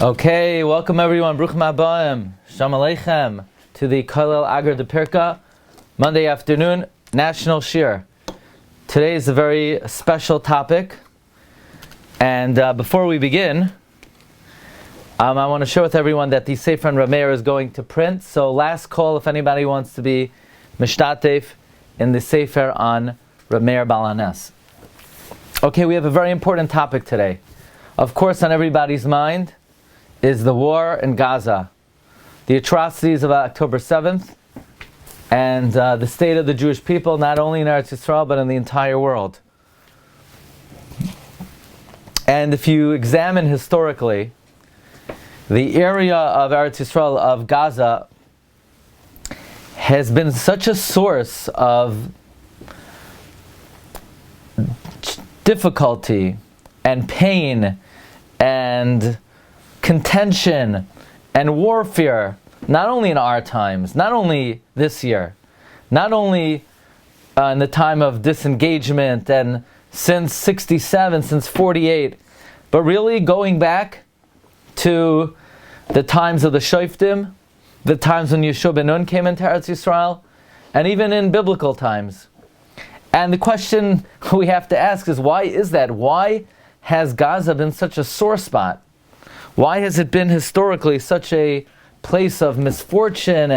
Okay, welcome everyone. Bruchim Habayim, Shalom Aleichem, to the Kollel Agar de Pirka, Monday afternoon, National Shir. Today is a very special topic, and before we begin, I want to share with everyone that the Sefer on Rav Meir is going to print, so last call if anybody wants to be Mishtatef in the Sefer on Rav Meir Baal HaNes. Okay, we have a very important topic today. Of course, on everybody's mind is the war in Gaza, the atrocities of October 7th, and the state of the Jewish people, not only in Eretz Yisrael, but in the entire world. And if you examine historically, the area of Eretz Yisrael, of Gaza, has been such a source of difficulty and pain and contention and warfare, not only in our times, not only this year, not only in the time of disengagement and since 67, since 48, but really going back to the times of the Shoftim, the times when Yeshua ben Nun came into Eretz Yisrael, and even in biblical times. And the question we have to ask is, why is that? Why has Gaza been such a sore spot? Why has it been historically such a place of misfortune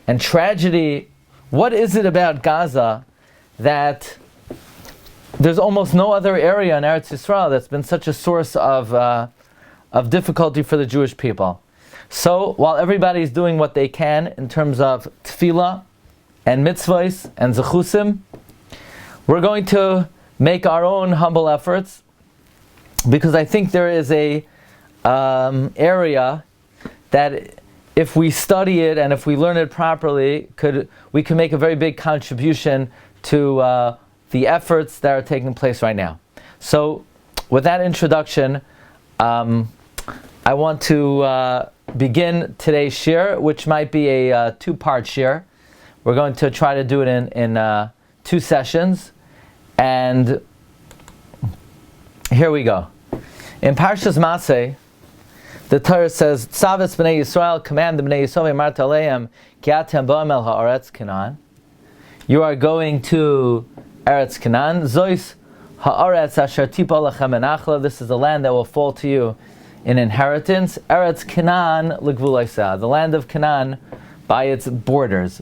and tragedy? What is it about Gaza that there's almost no other area in Eretz Yisrael that's been such a source of difficulty for the Jewish people? So while everybody's doing what they can in terms of tefillah and mitzvahs and zechusim, we're going to make our own humble efforts, because I think there is a area that if we study it and if we learn it properly, we can make a very big contribution to the efforts that are taking place right now. So with that introduction, I want to begin today's shir, which might be a two-part shir. We're going to try to do it in 2 sessions, and here we go. In Parshas Maseh, the Torah says, "Tzaves b'nei Yisrael, command the b'nei Yisrael, v'amart aleim, ki atem ba'am el ha'aretz Canaan." You are going to Eretz Canaan. Zois ha'aretz asher tipa lechem en achla. This is the land that will fall to you in inheritance. Eretz Canaan l'gvul Isa, the land of Canaan by its borders.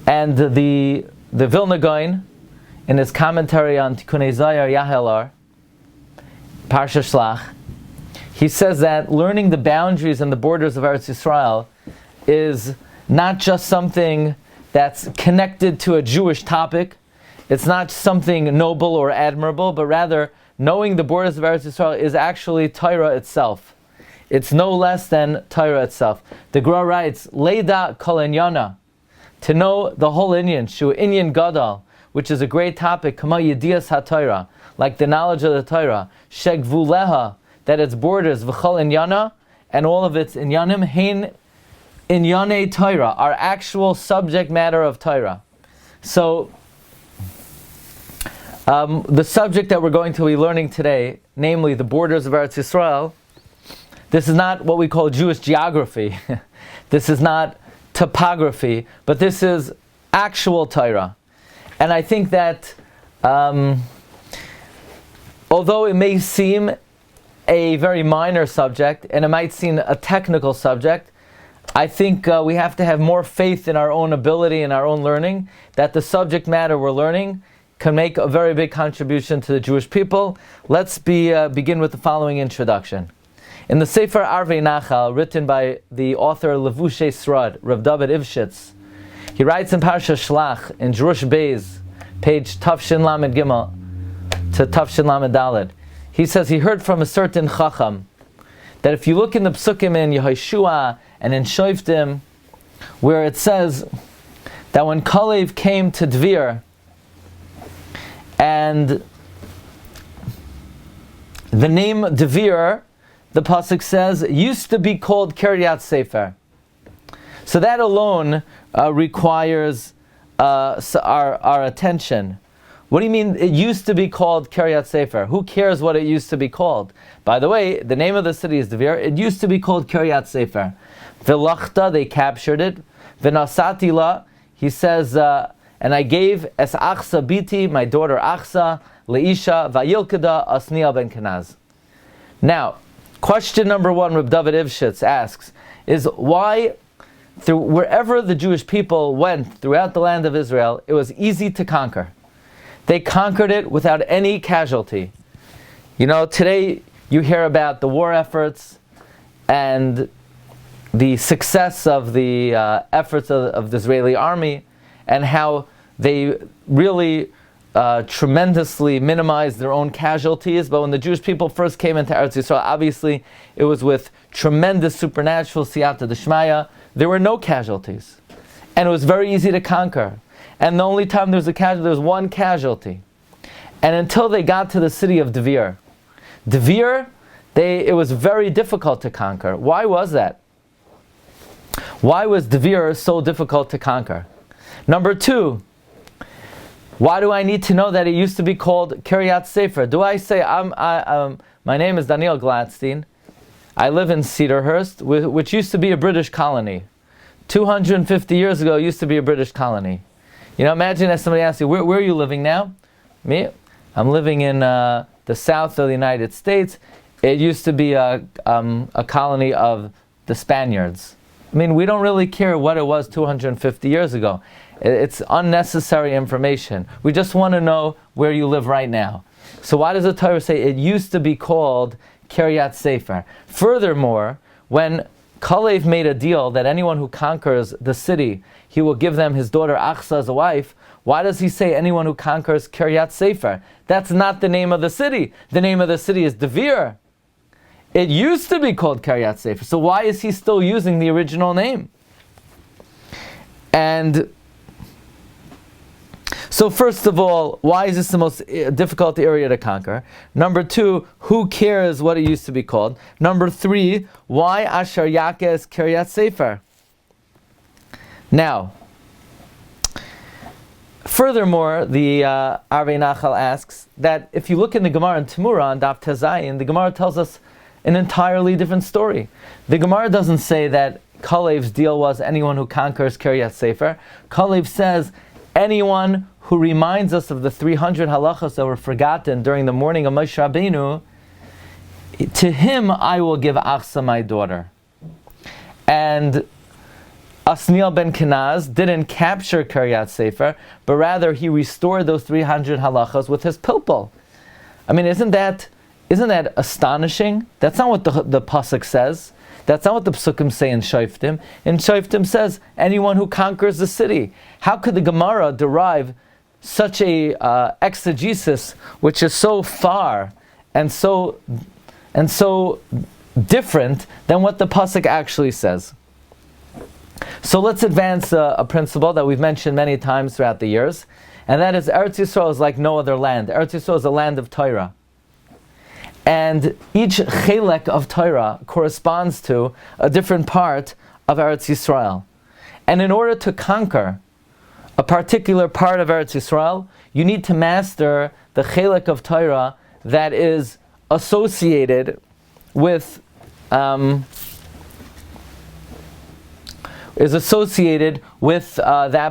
And the Vilna Gaon, in his commentary on Tikkunei Zayar Yahelar, Parshas Shlach, he says that learning the boundaries and the borders of Eretz Yisrael is not just something that's connected to a Jewish topic. It's not something noble or admirable, but rather knowing the borders of Eretz Yisrael is actually Torah itself. It's no less than Torah itself. The Gra writes, "Leida kol inyana," to know the whole inyan, shu inyan gadol, which is a great topic, kama yedias ha-Torah, like the knowledge of the Torah, shegvuleha, that its borders, v'chol inyana, and all of its inyanim, hein inyane Torah, our actual subject matter of Torah. So, the subject that we're going to be learning today, namely the borders of Eretz Yisrael, this is not what we call Jewish geography. This is not topography, but this is actual Torah. And I think that, although it may seem a very minor subject, and it might seem a technical subject, I think we have to have more faith in our own ability and our own learning, that the subject matter we're learning can make a very big contribution to the Jewish people. Let's begin with the following introduction. In the Sefer Arvei Nachal, written by the author Levushe Srad, Rav David Ivshitz, he writes in Parshas Shlach, in Jerush Beis, page Tafshin Lamed Gimel to Tafshin Lamed Daled, he says he heard from a certain Chacham that if you look in the Psukim in Yehoshua and in Shoftim, where it says that when Kalev came to Dvir, and the name Dvir, the pasuk says, used to be called Kiryat Sefer. So that alone requires our attention. What do you mean it used to be called Kiryat Sefer? Who cares what it used to be called? By the way, the name of the city is Devir. It used to be called Kiryat Sefer. V'lachta, they captured it. V'nasati la, he says, and I gave es Achsa biti, my daughter Achsa, leisha vayilkada Asniel ben Kenaz. Now, question number one, Reb David Ivshitz asks, is why, through wherever the Jewish people went throughout the land of Israel, it was easy to conquer. They conquered it without any casualty. You know, today you hear about the war efforts and the success of the efforts of the Israeli army, and how they really tremendously minimized their own casualties. But when the Jewish people first came into Eretz Yisrael, obviously it was with tremendous supernatural siyata d'shmaya. There were no casualties, and it was very easy to conquer. And the only time there was a casualty, there was one casualty. And until they got to the city of Devir, it was very difficult to conquer. Why was that? Why was Devir so difficult to conquer? Number two, why do I need to know that it used to be called Kiryat Sefer? Do I say, my name is Rabbi Glatstein, I live in Cedarhurst, which used to be a British colony. 250 years ago, it used to be a British colony. You know, imagine if somebody asks you, where are you living now? Me? I'm living in the south of the United States. It used to be a colony of the Spaniards. I mean, we don't really care what it was 250 years ago. It's unnecessary information. We just want to know where you live right now. So why does the Torah say it used to be called Kiryat Sefer? Furthermore, when Kalev made a deal that anyone who conquers the city, he will give them his daughter Achsa as a wife, why does he say anyone who conquers Kiryat Sefer? That's not the name of the city. The name of the city is Devir. It used to be called Kiryat Sefer. So why is he still using the original name? And so first of all, why is this the most difficult area to conquer? Number two, who cares what it used to be called? Number three, why Asher Yakes Kiryat Sefer? Now, furthermore, the Arvei Nachal asks that if you look in the Gemara in Temura on Daf Tezayin, the Gemara tells us an entirely different story. The Gemara doesn't say that Kalev's deal was anyone who conquers Kiryat Sefer. Kalev says anyone who reminds us of the 300 halachos that were forgotten during the morning of Moshe Rabbeinu, to him I will give Achsa, my daughter. And Asniel ben Kenaz didn't capture Kiryat Sefer, but rather he restored those 300 halachos with his pilpul. I mean, isn't that astonishing? That's not what the pasuk says. That's not what the psukim say in Shoftim. In Shoftim says anyone who conquers the city. How could the Gemara derive such a exegesis which is so far and so different than what the pasuk actually says? So let's advance a principle that we've mentioned many times throughout the years, and that is Eretz Yisrael is like no other land. Eretz Yisrael is a land of Torah. And each chelek of Torah corresponds to a different part of Eretz Yisrael. And in order to conquer a particular part of Eretz Yisrael, you need to master the chelek of Torah that is associated with that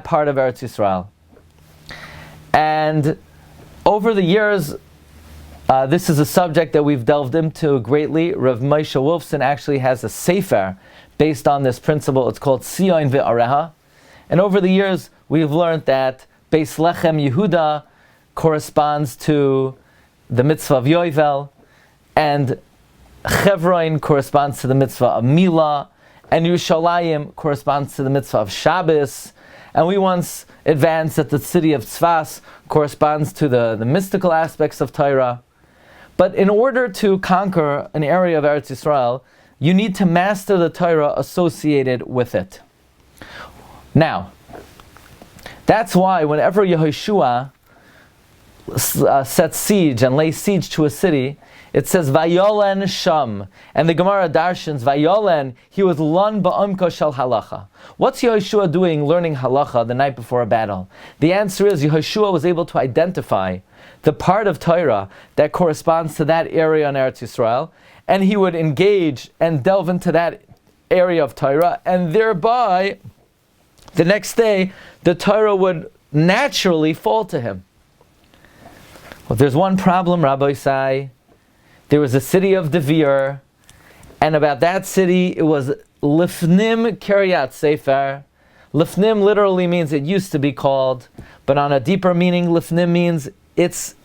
part of Eretz Yisrael. And over the years, this is a subject that we've delved into greatly. Rav Moshe Wolfson actually has a sefer based on this principle. It's called Sion Ve'areha. And over the years, we've learned that Beis Lechem Yehuda corresponds to the mitzvah of Yovel, and Chevron corresponds to the mitzvah of Milah, and Yerushalayim corresponds to the mitzvah of Shabbos. And we once advanced that the city of Tzfas corresponds to the mystical aspects of Torah. But in order to conquer an area of Eretz Yisrael, you need to master the Torah associated with it. Now, that's why whenever Yehoshua sets siege and lays siege to a city, It says Vayolen Sham, and the Gemara darshans Vayolen. He was lun ba'umka shel halacha. What's Yehoshua doing, learning halacha the night before a battle? The answer is Yehoshua was able to identify the part of Torah that corresponds to that area in Eretz Yisrael, and he would engage and delve into that area of Torah, and thereby, the next day, the Torah would naturally fall to him. Well, there's one problem, Rabbi Sai. There was a city of Devir, and about that city, it was Lifnim Kiryat Sefer. Lifnim literally means it used to be called, but on a deeper meaning, Lifnim means its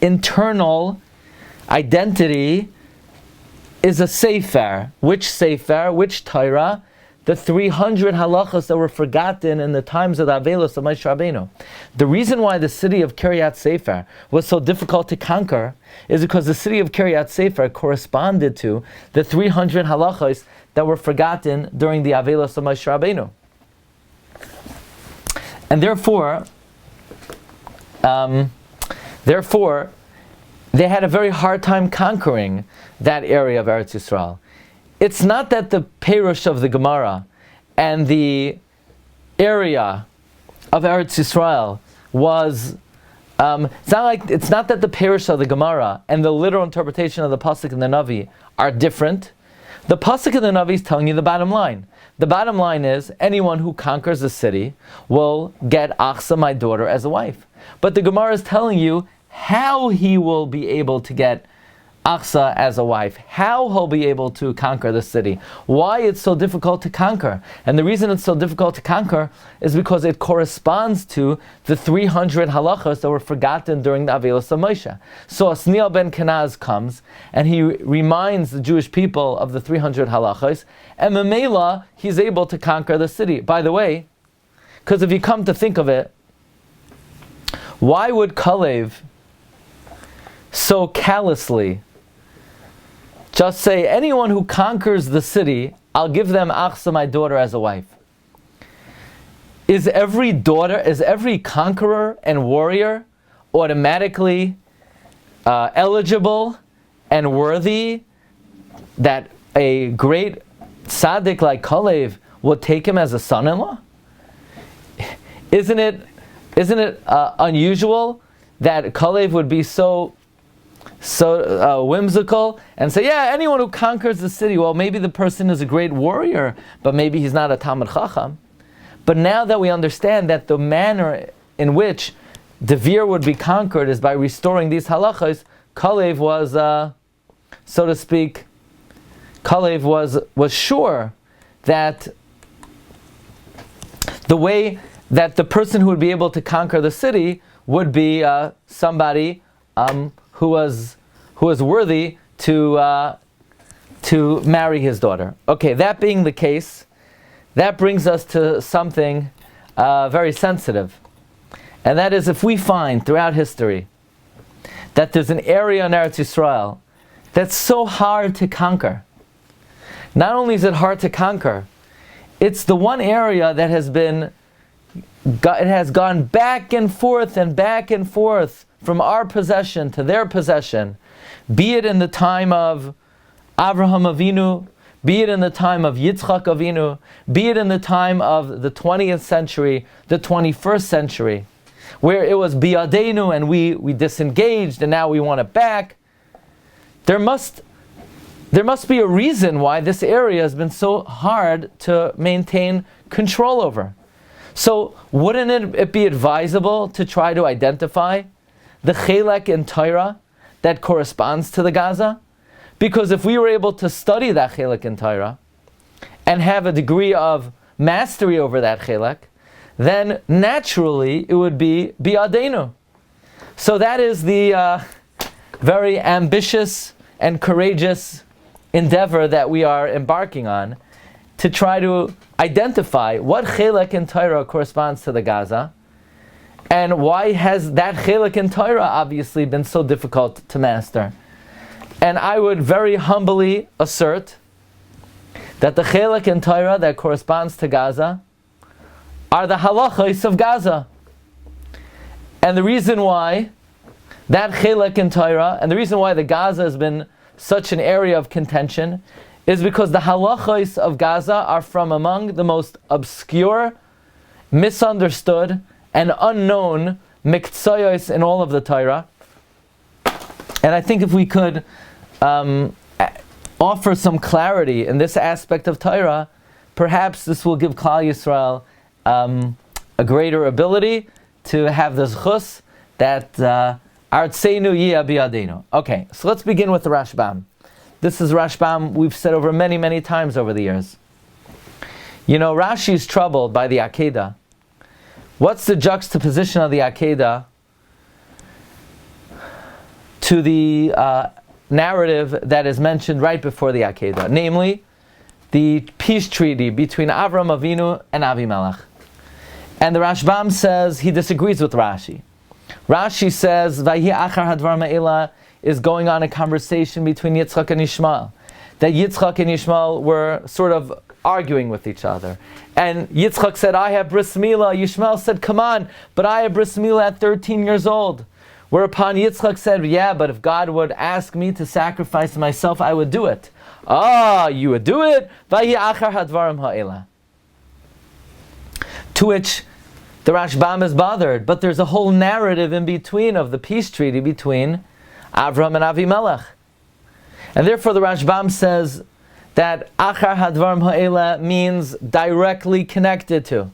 internal identity is a Sefer. Which Sefer? Which Torah? The 300 halachas that were forgotten in the times of the Avelos of Moshe Rabbeinu. The reason why the city of Kiryat Sefer was so difficult to conquer is because the city of Kiryat Sefer corresponded to the 300 halachas that were forgotten during the Avelos of Moshe Rabbeinu. And therefore, they had a very hard time conquering that area of Eretz Yisrael. It's not that the Perush of the Gemara and the area of Eretz Yisrael was, it's not that the Perush of the Gemara and the literal interpretation of the Pasuk and the Navi are different. The Pasuk and the Navi is telling you the bottom line. The bottom line is, anyone who conquers a city will get Achsa, my daughter, as a wife. But the Gemara is telling you how he will be able to get Achsa as a wife, how he'll be able to conquer the city, why it's so difficult to conquer. And the reason it's so difficult to conquer is because it corresponds to the 300 halachos that were forgotten during the Avelos of Moshe. So Asniel ben Kenaz comes and he reminds the Jewish people of the 300 halachos, and Memela, he's able to conquer the city. By the way, because if you come to think of it, why would Kalev so callously just say, anyone who conquers the city, I'll give them Achsa, my daughter, as a wife? Is every conqueror and warrior automatically eligible and worthy that a great tzaddik like Kalev will take him as a son-in-law? Isn't it unusual that Kalev would be so whimsical and say, yeah, anyone who conquers the city, well, maybe the person is a great warrior, but maybe he's not a Talmid Chacham. But now that we understand that the manner in which Devir would be conquered is by restoring these halachas, Kalev was, so to speak, Kalev was sure that the way that the person who would be able to conquer the city would be somebody who was worthy to marry his daughter. Okay, that being the case, that brings us to something very sensitive. And that is, if we find throughout history that there's an area in Eretz Yisrael that's so hard to conquer. Not only is it hard to conquer, it's the one area that has gone back and forth from our possession to their possession, be it in the time of Avraham Avinu, be it in the time of Yitzchak Avinu, be it in the time of the 20th century, the 21st century, where it was biyadeinu and we disengaged and now we want it back. There must be a reason why this area has been so hard to maintain control over. So wouldn't it be advisable to try to identify the chelek in Torah that corresponds to the Gaza? Because if we were able to study that chelek in Torah and have a degree of mastery over that chelek, then naturally it would be bi'adeinu. So that is the very ambitious and courageous endeavor that we are embarking on, to try to identify what chelek in Torah corresponds to the Gaza, and why has that chelek in Torah obviously been so difficult to master. And I would very humbly assert that the chelek in Torah that corresponds to Gaza are the halachos of Gaza. And the reason why that chelek in Torah, and the reason why the Gaza has been such an area of contention is because the halachos of Gaza are from among the most obscure, misunderstood, and unknown miktsayos in all of the Torah. And I think if we could offer some clarity in this aspect of Torah, perhaps this will give Klal Yisrael a greater ability to have the zchus that artseinu yia bi'adenu. Okay, so let's begin with the Rashbam. This is Rashbam we've said over many, many times over the years. You know, Rashi is troubled by the Akedah. What's the juxtaposition of the Akedah to the narrative that is mentioned right before the Akedah? Namely, the peace treaty between Avram Avinu and Avimelech. And the Rashbam says he disagrees with Rashi. Rashi says, Vayhi achar hadvar ma'ila is going on a conversation between Yitzchak and Yishmael. That Yitzchak and Yishmael were sort of arguing with each other. And Yitzchak said, I have bris milah. Yishmael said, come on, but I have bris milah at 13 years old. Whereupon Yitzchak said, yeah, but if God would ask me to sacrifice myself, I would do it. Ah, you would do it? Vayhi achar hadvarim ha'ela. To which the Rashbam is bothered, but there's a whole narrative in between of the peace treaty between Avram and Avimelech. And therefore the Rashbam says that achar hadvarim ha'ela means directly connected to.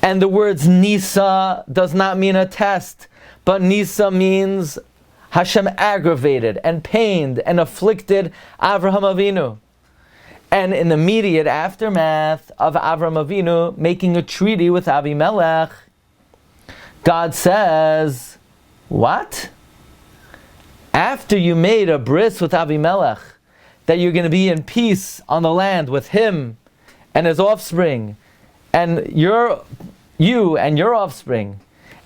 And the words Nisa does not mean a test, but Nisa means Hashem aggravated and pained and afflicted Avraham Avinu. And in the immediate aftermath of Avram Avinu making a treaty with Avimelech, God says, what? After you made a bris with Avimelech, that you're going to be in peace on the land with him and his offspring, and you and your offspring,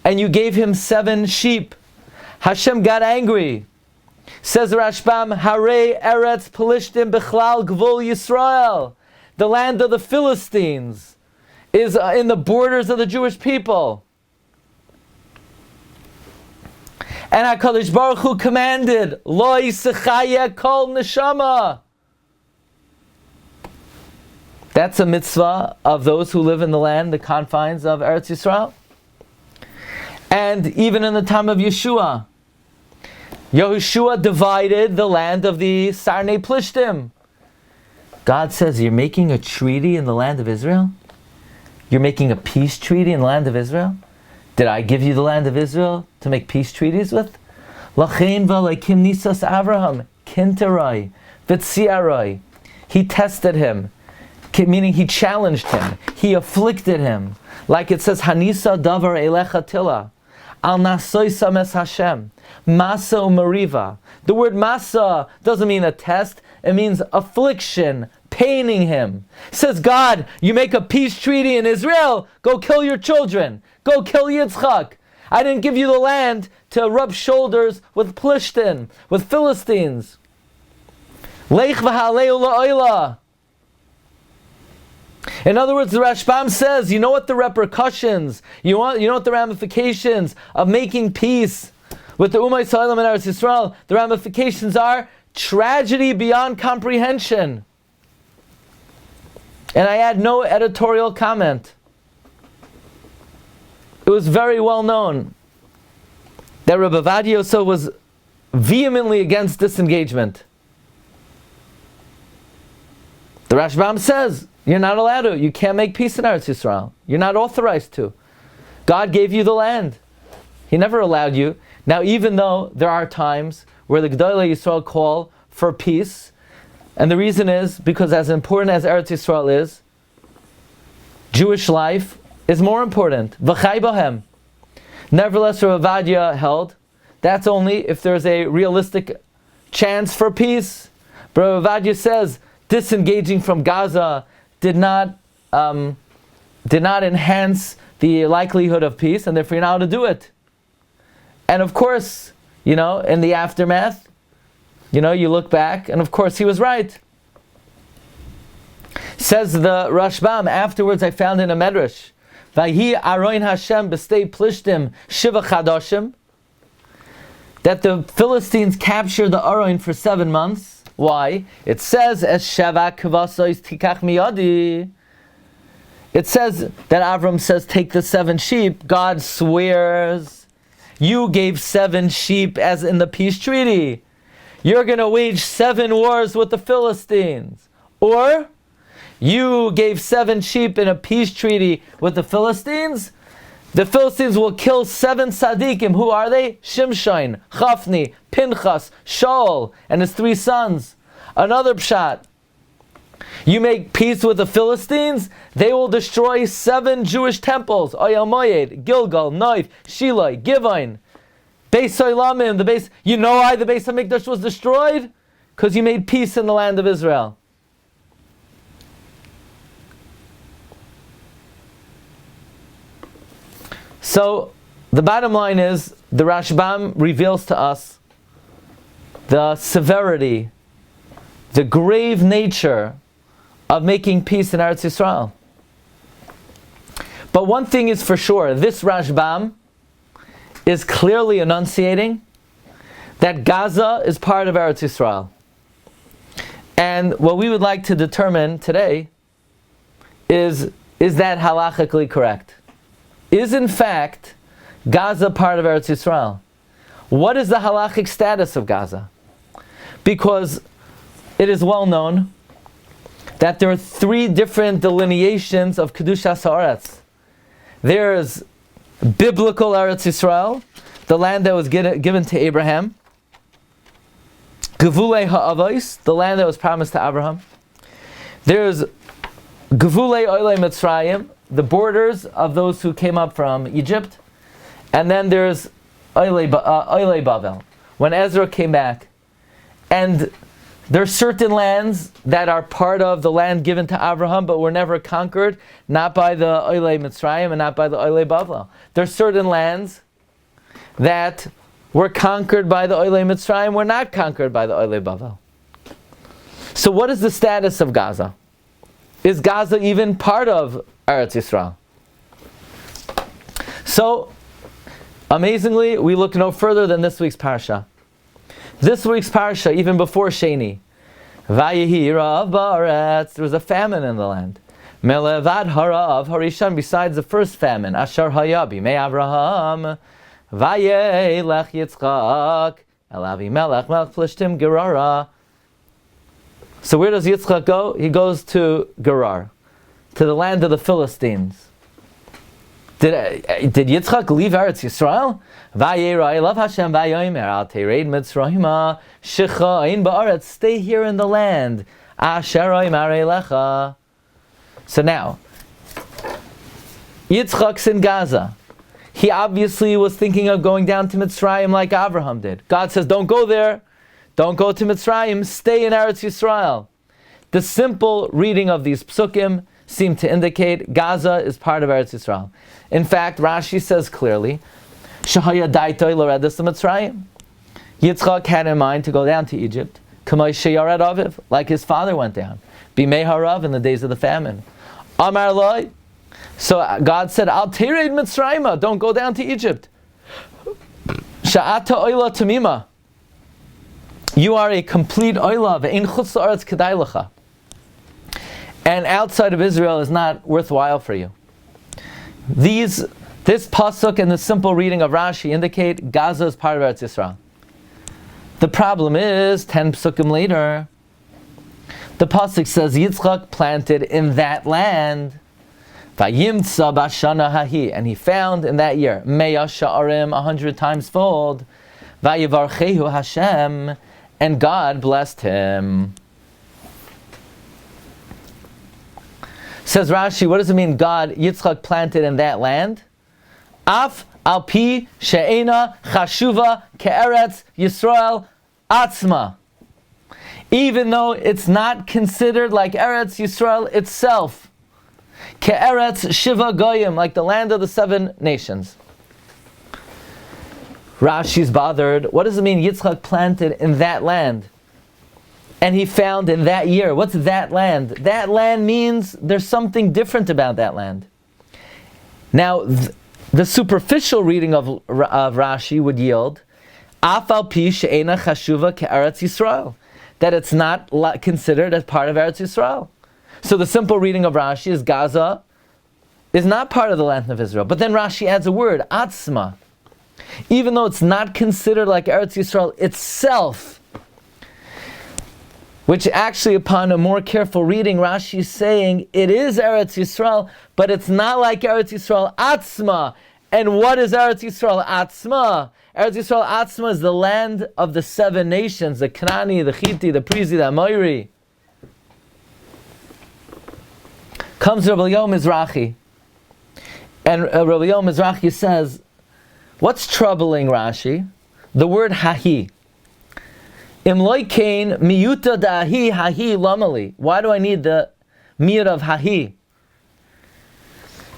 and you gave him 7 sheep, Hashem got angry. Says Rashbam, Harei Eretz Pelishtim Bechlal Gvul Yisrael. The land of the Philistines is in the borders of the Jewish people. And HaKadosh Baruch Hu commanded, Lo Yisachaya Kol Neshama. That's a mitzvah of those who live in the land, the confines of Eretz Yisrael. And even in the time of Yeshua, Yehoshua divided the land of the Sarnei Plishtim. God says, you're making a treaty in the land of Israel? You're making a peace treaty in the land of Israel? Did I give you the land of Israel to make peace treaties with? Lachein v'alekim nisas Avraham, kinterai, v'tziarai. He tested him, meaning he challenged him. He afflicted him. Like it says, Hanisa davar elecha tila. Al nasoy sames Hashem. Masa umariva. The word masa doesn't mean a test. It means affliction, paining him. It says, God, you make a peace treaty in Israel. Go kill your children. Go kill Yitzchak. I didn't give you the land to rub shoulders with Plishtin, with Philistines. Leich v'haleu la'oila. In other words, the Rashbam says, you know what the repercussions, you know what the ramifications of making peace with the Ummah Yisrael and Eretz Yisrael, the ramifications are tragedy beyond comprehension. And I add no editorial comment. It was very well known that Rabbi Ovadia Yosef was vehemently against disengagement. The Rashbam says, you're not allowed to. You can't make peace in Eretz Yisrael. You're not authorized to. God gave you the land. He never allowed you. Now, even though there are times where the Gedolei Yisrael call for peace, and the reason is because as important as Eretz Yisrael is, Jewish life is more important. V'chai bohem. Nevertheless, Rav Ovadia held that's only if there's a realistic chance for peace. But Rav Ovadia says disengaging from Gaza did not enhance the likelihood of peace, and therefore you're not allowed to do it. And of course, in the aftermath, you look back, and of course he was right. Says the Rashbam, afterwards I found in a medrash, Vayhi aroin Hashem b'stei plishtim shiva chadashim. that the Philistines captured the Aron for 7 months. Why? It says, "Es sheva kvasos tikach miyadi." It says that Avram says, "Take the 7 sheep." God swears, "You gave 7 sheep as in the peace treaty. You're going to wage 7 wars with the Philistines." Or, "You gave 7 sheep in a peace treaty with the Philistines. The Philistines will kill 7 tzaddikim." Who are they? Shimshon, Chafni, Pinchas, Shaul, and his 3 sons. Another pshat. You make peace with the Philistines, they will destroy 7 Jewish temples. Oyel Moed, Gilgal, Noif, Shiloh, Givon, Beis Olamim, the base. You know why the Beis HaMikdash was destroyed? Because you made peace in the land of Israel. So, the bottom line is, the Rashbam reveals to us the severity, the grave nature of making peace in Eretz Yisrael. But one thing is for sure, this Rashbam is clearly enunciating that Gaza is part of Eretz Yisrael. And what we would like to determine today is that halachically correct? Is in fact Gaza part of Eretz Yisrael? What is the halachic status of Gaza? Because it is well known that there are 3 different delineations of Kedushas Haaretz. There's biblical Eretz Yisrael, the land that was given to Abraham. Gevulei Ha'avos, the land that was promised to Abraham. There's Gevulei Oilei Mitzrayim, the borders of those who came up from Egypt. And then there's Oilei Bavel, when Ezra came back. And there are certain lands that are part of the land given to Abraham, but were never conquered, not by the Oilei Mitzrayim and not by the Oilei Bavel. There are certain lands that were conquered by the Oilei Mitzrayim, were not conquered by the Oilei Bavel. So what is the status of Gaza? Is Gaza even part of Eretz Yisrael? So, amazingly, we look no further than this week's Parsha. This week's Parsha, even before Sheni, Vayehi Rav Ba'aretz, there was a famine in the land. Melevad Harav Harishan, besides the first famine, Ashar Hayabi, Me Avraham, Vayelech Yitzchak, El Avimelech, Melech Plishtim, Gerara. So where does Yitzchak go? He goes to Gerar, to the land of the Philistines. Did Yitzchak leave Eretz Yisrael? Vayera Elav Hashem Vayomer Al Tereid Mitzrayima Shicha Ein Ba'aretz. Stay here in the land. Asher Oimar Elecha. So now, Yitzchak's in Gaza. He obviously was thinking of going down to Mitzrayim like Abraham did. God says, don't go there. Don't go to Mitzrayim. Stay in Eretz Yisrael. The simple reading of these psukim seem to indicate Gaza is part of Eretz Yisrael. In fact, Rashi says clearly, Shahaya Daitoi Loredas Mitzrayim. Yitzchak had in mind to go down to Egypt, Kamay Sheyared Aviv, like his father went down, Bimei Harav, in the days of the famine. Amar Loi. So God said, Al Tereid Mitzrayim, don't go down to Egypt. Sha'ata Oila Tamima. You are a complete Oila, ve'in chutz la'aretz kedai lecha. And outside of Israel is not worthwhile for you. This pasuk and the simple reading of Rashi indicate Gaza is part of Eretz Yisrael. The problem is, 10 psukim later, the pasuk says Yitzchak planted in that land, vayimtza b'shana hahi, and he found in that year, meya sha'arim, 100 times fold, vayivarchehu Hashem, and God blessed him. Says Rashi, what does it mean Yitzchak planted in that land? Af al pi she'ena chashuva ke'eretz Yisrael atzma. Even though it's not considered like Eretz Yisrael itself. Ke'eretz shiva goyim, like the land of the 7 nations. Rashi's bothered. What does it mean Yitzchak planted in that land? And he found in that year. What's that land? That land means there's something different about that land. Now, the superficial reading of Rashi would yield, Afal pi she'ena chashuva ke'eretz Yisrael, that it's not considered as part of Eretz Yisrael. So the simple reading of Rashi is Gaza is not part of the land of Israel. But then Rashi adds a word, atzma. Even though it's not considered like Eretz Yisrael itself, which actually upon a more careful reading, Rashi is saying it is Eretz Yisrael, but it's not like Eretz Yisrael atzma. And what is Eretz Yisrael atzma? Eretz Yisrael atzma is the land of the 7 nations, the Kanani, the Chiti, the Prizi, the Amoiri. Comes Rabbi Mizrahi. And Rabbi Mizrahi says, what's troubling Rashi? The word hahi. Im loikein miyuta dahi hahi lamali. Why do I need the miyut of hahi?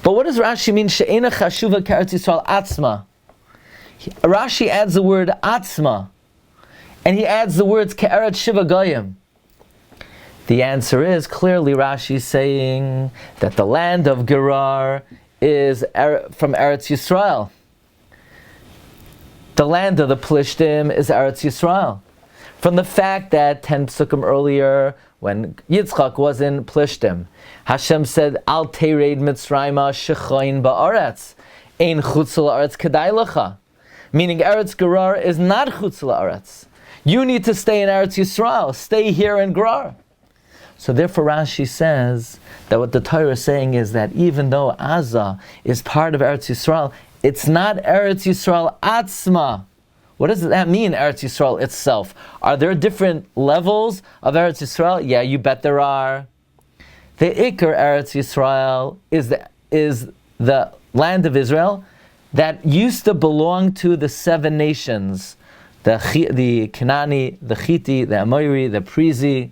But what does Rashi mean? She'ena chashuva ke'eretz Yisrael atzma. Rashi adds the word atzma, and he adds the words ke'eretz shiva goyim. The answer is clearly Rashi saying that the land of Gerar is from Eretz Yisrael. The land of the Plishtim is Eretz Yisrael. From the fact that 10 psukim earlier, when Yitzchak was in Plishtim, Hashem said, Al tereid Mitzrayma shechoin ba'aretz, ein chutz la'aretz kedai lecha. Meaning Eretz Gerar is not chutz la'aretz. You need to stay in Eretz Yisrael. Stay here in Gerar. So therefore Rashi says that what the Torah is saying is that even though Gaza is part of Eretz Yisrael, it's not Eretz Yisrael atzma. What does that mean, Eretz Yisrael itself? Are there different levels of Eretz Yisrael? Yeah, you bet there are. The Iker Eretz Yisrael is the land of Israel that used to belong to the 7 nations, the Kanani, the Chiti, the Amoiri, the Prizi.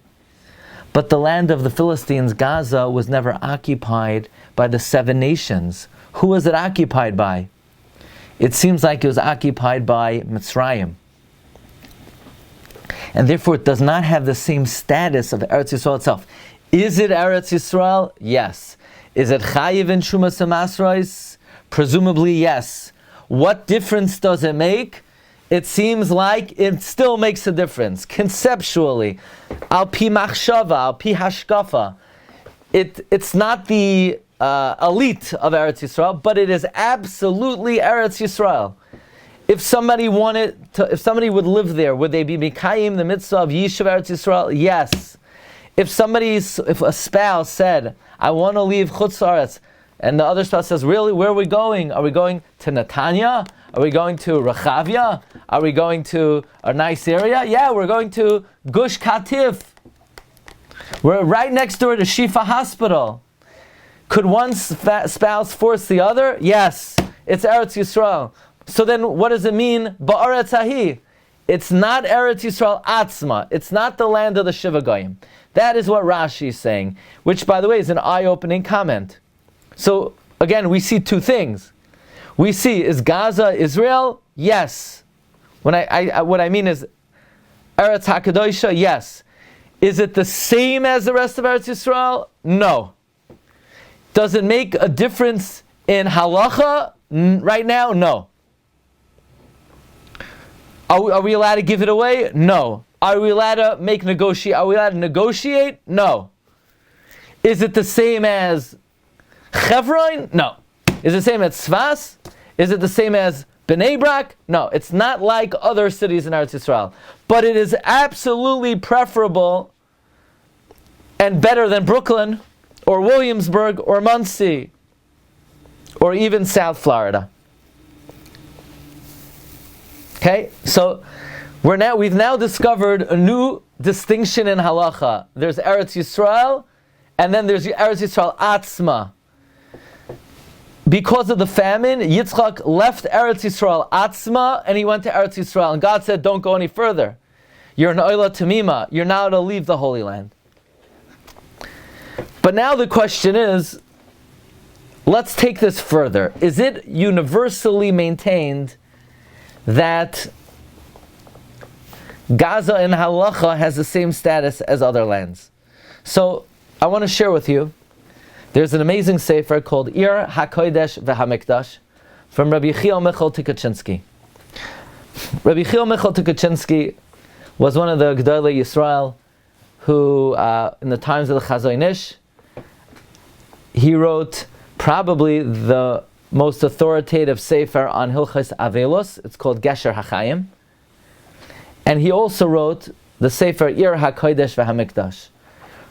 But the land of the Philistines, Gaza, was never occupied by the 7 nations. Who was it occupied by? It seems like it was occupied by Mitzrayim. And therefore it does not have the same status of Eretz Yisrael itself. Is it Eretz Yisrael? Yes. Is it Chayiv in Shumas Amasrais? Presumably yes. What difference does it make? It seems like it still makes a difference, conceptually. Al pi machshava, al pi hashkafa. It's not the elite of Eretz Yisrael, but it is absolutely Eretz Yisrael. If somebody would live there, would they be Mikayim, the mitzvah of Yishuv Eretz Yisrael? Yes. If a spouse said, I want to leave Chutz Aretz, and the other spouse says, really, where are we going? Are we going to Netanya? Are we going to Rechavia? Are we going to a nice area? Yeah, we're going to Gush Katif. We're right next door to Shifa Hospital. Could one spouse force the other? Yes, it's Eretz Yisrael. So then what does it mean? Ba'aretz hahi. It's not Eretz Yisrael atzma. It's not the land of the Shiva Goyim. That is what Rashi is saying, which, by the way, is an eye-opening comment. So, again, we see 2 things. We see, is Gaza Israel? Yes. What I mean is, Eretz HaKadoshah? Yes. Is it the same as the rest of Eretz Yisrael? No. Does it make a difference in halacha right now? No. Are we allowed to give it away? No. Are we allowed to Are we allowed to negotiate? No. Is it the same as Chevron? No. Is it the same as Tzfas? Is it the same as Bnei Brak? No. It's not like other cities in Eretz Yisrael. But it is absolutely preferable and better than Brooklyn, or Williamsburg, or Muncie, or even South Florida. Okay, so we've now discovered a new distinction in halacha. There's Eretz Yisrael, and then there's Eretz Yisrael Atzma. Because of the famine, Yitzchak left Eretz Yisrael Atzma, and he went to Eretz Yisrael. And God said, don't go any further. You're an Oila Tamima. You're now to leave the Holy Land. But now the question is, let's take this further. Is it universally maintained that Gaza in halacha has the same status as other lands? So I want to share with you, there's an amazing sefer called Ir HaKodesh VeHaMikdash from Rabbi Michael Tikachinsky. Rabbi Chil Michal Tukachinsky was one of the Gedolei Yisrael who, in the times of the Chazon Ish, he wrote probably the most authoritative sefer on Hilchos Avelos. It's called Gesher HaChaim. And he also wrote the sefer Ir HaKodesh VeHaMikdash.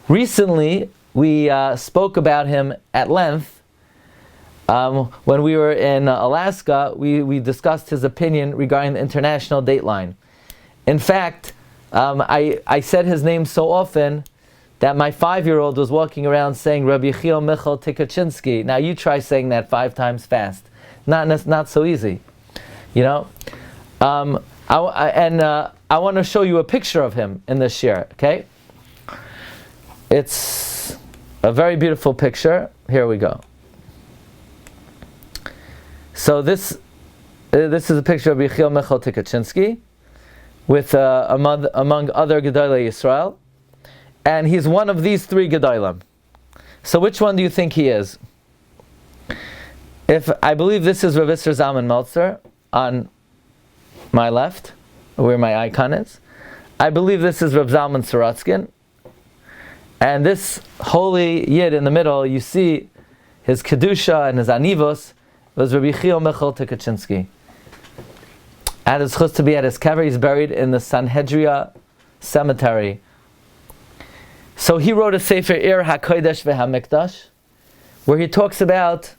Recently, we spoke about him at length. When we were in Alaska, we discussed his opinion regarding the international dateline. In fact, I said his name so often that my 5-year-old was walking around saying Rabbi Chil Michal Tukachinsky. Now you try saying that 5 times fast. Not so easy. You know? I want to show you a picture of him in this year, okay? It's a very beautiful picture. Here we go. So this is a picture of Rabbi Chil Michal Tukachinsky with among other Gedolei Yisrael. And he's one of these 3 Gedolim. So which one do you think he is? I believe this is Rav Isser Zalman Meltzer on my left, where my icon is. I believe this is Rav Zalman Sorotzkin. And this holy Yid in the middle, you see his Kedusha and his Anivos, was Rabbi Chil Michal Tukachinsky. And it's supposed to be at his kever. He's buried in the Sanhedria cemetery. So he wrote a sefer Ir HaKodesh VeHaMikdash, where he talks about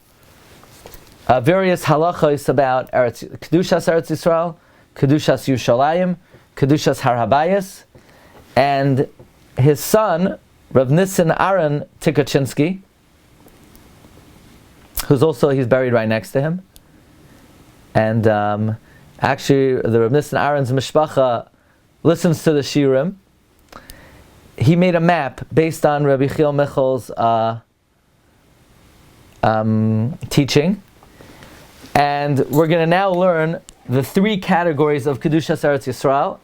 various halachos about Kedushas Eretz Yisrael, Kedushas Yerushalayim, Kedushas Har Habayis, and his son, Rav Nissen Aaron Tukachinsky, he's buried right next to him. And actually, the Rav Nissen Aaron's mishpacha listens to the Shiurim. He made a map based on Rabbi Chil Michal's teaching. And we're going to now learn the 3 categories of Kedushas Eretz Yisrael.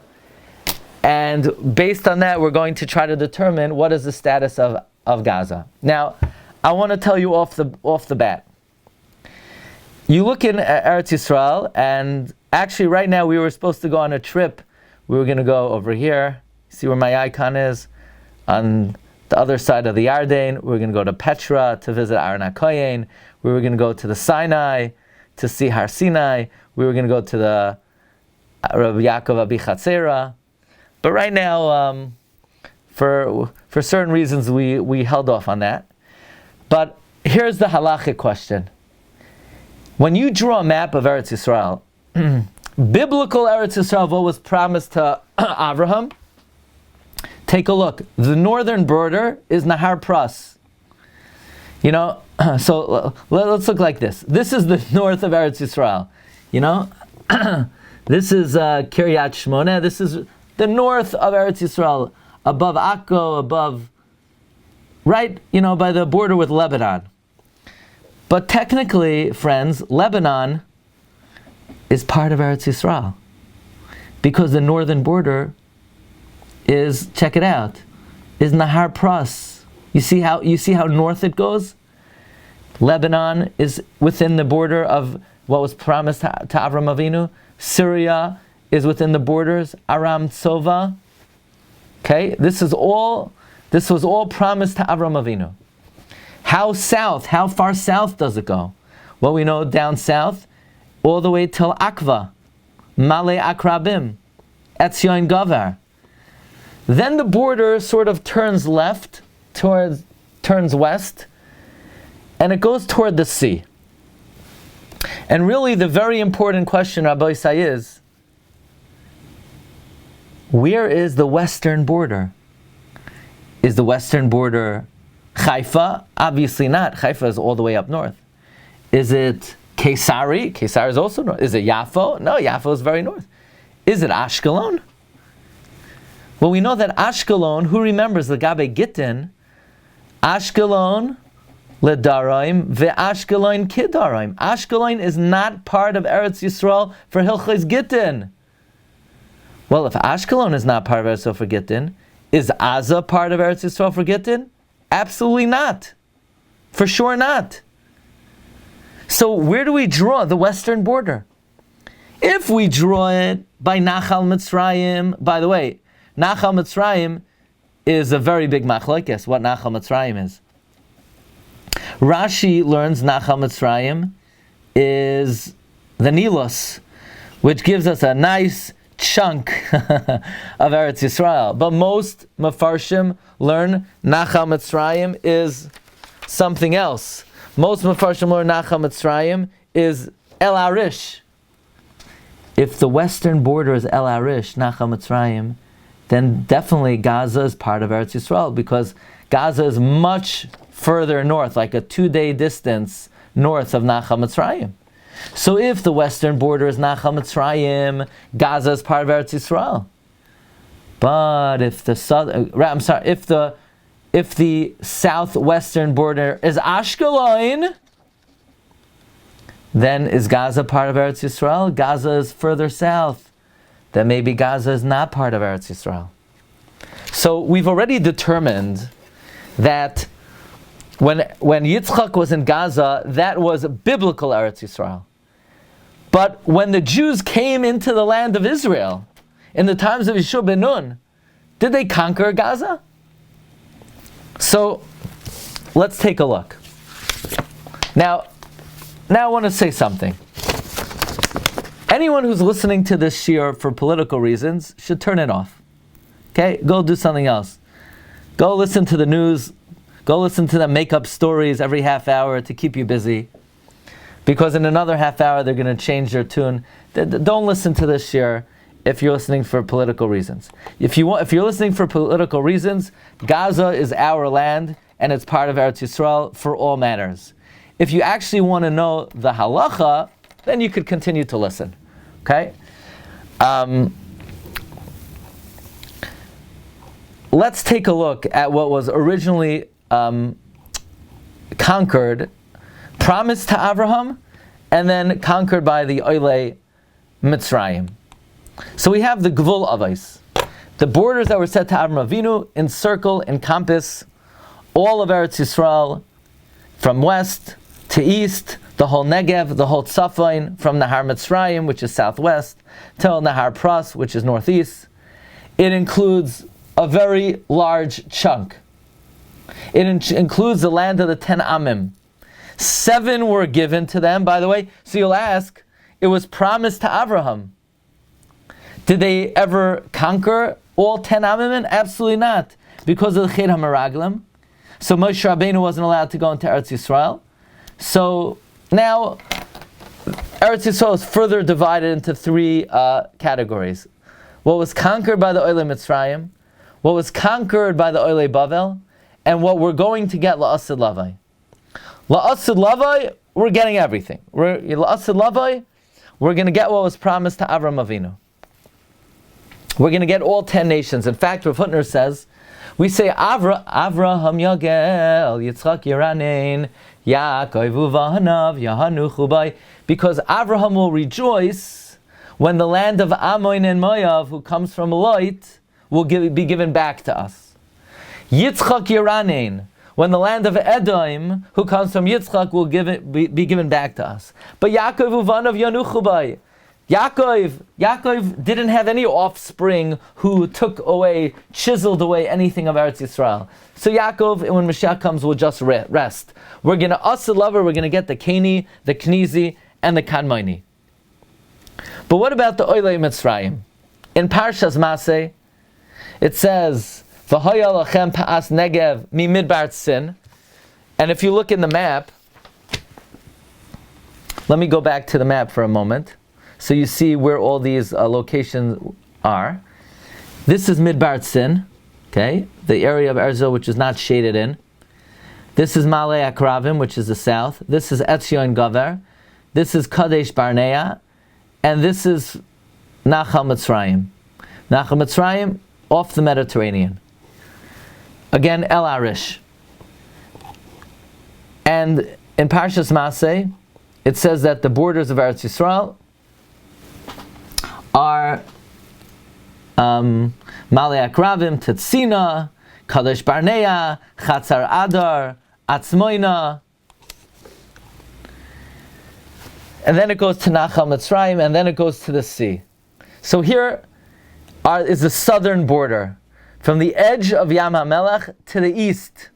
And based on that, we're going to try to determine what is the status of Gaza. Now, I want to tell you off the bat. You look in Eretz Yisrael, and actually right now we were supposed to go on a trip. We were going to go over here. See where my icon is? On the other side of the Yarden. We were going to go to Petra to visit Aron HaKoyen. We were going to go to the Sinai to see Har Sinai. We were going to go to the Rabbi Yaakov Abichatzera. But right now, for certain reasons, we held off on that. But here's the halachic question. When you draw a map of Eretz Yisrael, biblical Eretz Yisrael, what was promised to Abraham, take a look. The northern border is Nahar Pras. You know, so let's look like this. This is the north of Eretz Yisrael. You know, this is Kiryat Shmona. This is the north of Eretz Yisrael, above Akko, above, right, you know, by the border with Lebanon. But technically, friends, Lebanon is part of Eretz Yisrael, because the northern border is, check it out, is Nahar Pras. You see how north it goes? Lebanon is within the border of what was promised to Avram Avinu. Syria is within the borders, Aram Tsova. Okay, this was all promised to Avram Avinu. How far south does it go? Well, we know down south, all the way till Akva, Male Akrabim, Etzion Gavar. Then the border sort of turns left, turns west, and it goes toward the sea. And really the very important question, Rabbi Isai, is, where is the western border? Is the western border Haifa? Obviously not. Haifa is all the way up north. Is it Kesari? Kesari is also north. Is it Yafo? No, Yafo is very north. Is it Ashkelon? Well, we know that Ashkelon, who remembers the Gabe Gittin, Ashkelon Ledaraim ve'Ashkelon Kidaraim. Ashkelon is not part of Eretz Yisrael for Hilchos Gittin. Well, if Ashkelon is not part of Eretz Yisrael for Gittin, is Aza part of Eretz Yisrael for Gittin? Absolutely not. For sure not. So where do we draw the western border? If we draw it by Nachal Mitzrayim, by the way, Nachal Mitzrayim is a very big machlokes, what Nachal Mitzrayim is. Rashi learns Nachal Mitzrayim is the Nilos, which gives us a nice chunk of Eretz Yisrael. But most Mefarshim learn Nachal Mitzrayim is something else. Most Mefarshim learn Nachal Mitzrayim is El Arish. If the western border is El Arish, Nachal Mitzrayim, then definitely Gaza is part of Eretz Yisrael, because Gaza is much further north, like a 2-day distance north of Nachal Mitzrayim. So if the western border is Nachal Mitzrayim, Gaza is part of Eretz Yisrael. But if the if the southwestern border is Ashkelon, then is Gaza part of Eretz Yisrael? Gaza is further south. Then maybe Gaza is not part of Eretz Yisrael. So we've already determined that when Yitzchak was in Gaza, that was biblical Eretz Yisrael. But when the Jews came into the land of Israel, in the times of Yeshua ben Nun, did they conquer Gaza? So let's take a look. Now I want to say something. Anyone who's listening to this shiur for political reasons should turn it off. Okay? Go do something else. Go listen to the news. Go listen to them make up stories every half hour to keep you busy. Because in another half hour they're going to change their tune. Don't listen to this shiur if you're listening for political reasons. If you're listening for political reasons, Gaza is our land and it's part of Eretz Yisrael for all manners. If you actually want to know the halacha, then you could continue to listen. Okay? Let's take a look at what was originally conquered, promised to Abraham, and then conquered by the Oile Mitzrayim. So we have the Gvul Avos, the borders that were set to Avraham Avinu, encircle, encompass all of Eretz Yisrael, from west to east, the whole Negev, the whole Tzafon, from Nahar Mitzrayim, which is southwest, till Nahar Pras, which is northeast. It includes a very large chunk. It includes the land of the 10 Amim. 7 were given to them, by the way. So you'll ask, it was promised to Abraham. Did they ever conquer all 10 Amim? Absolutely not. Because of the Ched HaMeraglim. So Moshe Rabbeinu wasn't allowed to go into Eretz Yisrael. So now, Eretz Yisrael is further divided into 3 categories. What was conquered by the Oile Mitzrayim, what was conquered by the Oile Bavel, and what we're going to get La'asid Lavai. La'asid Lavai, we're getting everything. La'asid Lavai, we're going to get what was promised to Avraham Avinu. We're going to get all 10 nations. In fact, Rav Hutner says, we say Avraham Yagel, Yitzchak Yeranein, Yaakov Uvahanav, Yahanu Chubai, because Avraham will rejoice when the land of Ammon and Moav, who comes from Lot, will be given back to us. Yitzchak Yeranein, when the land of Edom, who comes from Yitzchak, will be given back to us. But Yaakov Uvahanav, Yahanu Chubai, Yaakov didn't have any offspring who chiseled away anything of Eretz Yisrael. So Yaakov, when Mashiach comes, will just rest. We're going to Asid Lover, we're going to get the Keni, the Knizi, and the Kadmoni. But what about the Oile Mitzrayim? In Parshas Maseh, it says, V'hoya lachem pa'as negev mi midbar tzin. And if you look in the map, let me go back to the map for a moment. So you see where all these locations are. This is Midbar Tzin, okay, the area of Erzo which is not shaded in. This is Malei Akravim, which is the south. This is Etzion Gaver. This is Kadesh Barnea. And this is Nachal Mitzrayim. Nachal Mitzrayim, off the Mediterranean. Again, El Arish. And in Parshas Maseh, it says that the borders of Eretz Yisrael are Malei Akravim, Tetzina, Kadesh Barnea, Chatzar Adar, Atzmoina. and then it goes to Nachal Mitzrayim, and then it goes to the sea. So here is the southern border, from the edge of Yam HaMelech to the east.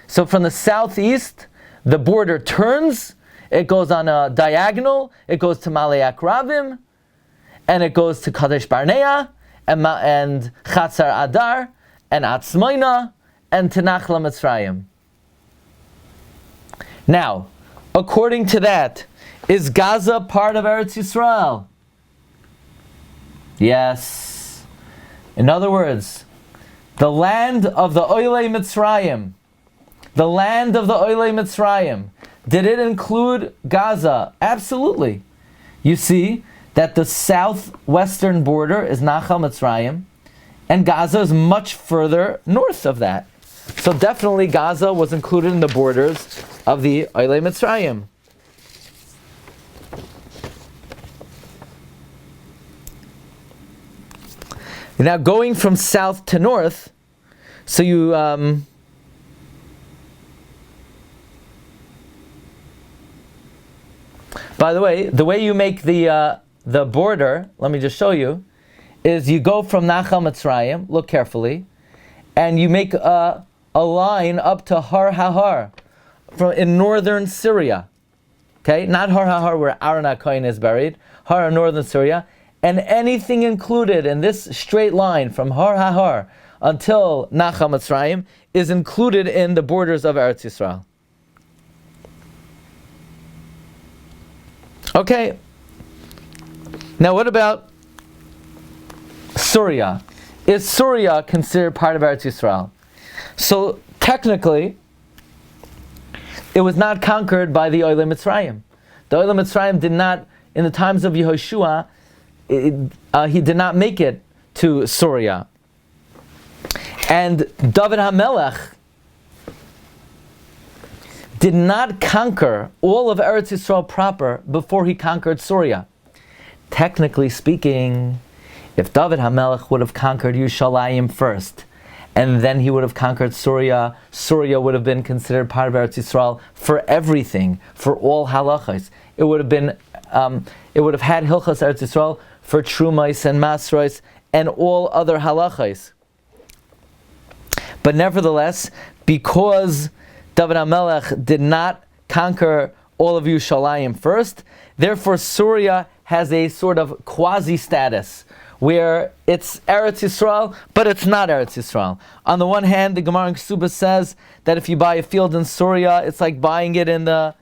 So from the southeast, the border turns, it goes on a diagonal, it goes to Malei Akrabim, and it goes to Kadesh Barnea, and Chatzar Adar, and Atzmoina, and to Nachla Mitzrayim. Now, according to that, is Gaza part of Eretz Yisrael? Yes. In other words, the land of the Oilei Mitzrayim, the land of the Oilei Mitzrayim, did it include Gaza? Absolutely. You see that the southwestern border is Nachal Mitzrayim, and Gaza is much further north of that. So definitely Gaza was included in the borders of the Oilei Mitzrayim. Now going from south to north, so you by the way you make the border, let me just show you, is you go from Nachal Mitzrayim, look carefully, and you make a line up to Har HaHar in northern Syria. Okay, not Har HaHar where Aaron HaKohen is buried, Har in northern Syria, and anything included in this straight line from Har HaHar until Nachal Mitzrayim is included in the borders of Eretz Yisrael. Okay, now what about Syria? Is Syria considered part of Eretz Yisrael? So technically, it was not conquered by the Oilei Mitzrayim. The Oilei Mitzrayim did not, in the times of Yehoshua, he did not make it to Syria. And David HaMelech did not conquer all of Eretz Yisrael proper before he conquered Syria. Technically speaking, if David HaMelech would have conquered Yerushalayim first, and then he would have conquered Syria, Syria would have been considered part of Eretz Yisrael for everything, for all halachos. It would have been, it would have had Hilchos Eretz Yisrael for Trumais and Masrais and all other halachos. But nevertheless, because David HaMelech did not conquer all of Yerushalayim first, therefore Syria has a sort of quasi-status, where it's Eretz Yisrael, but it's not Eretz Yisrael. On the one hand, the Gemara in Kesubah says that if you buy a field in Syria, it's like buying it in the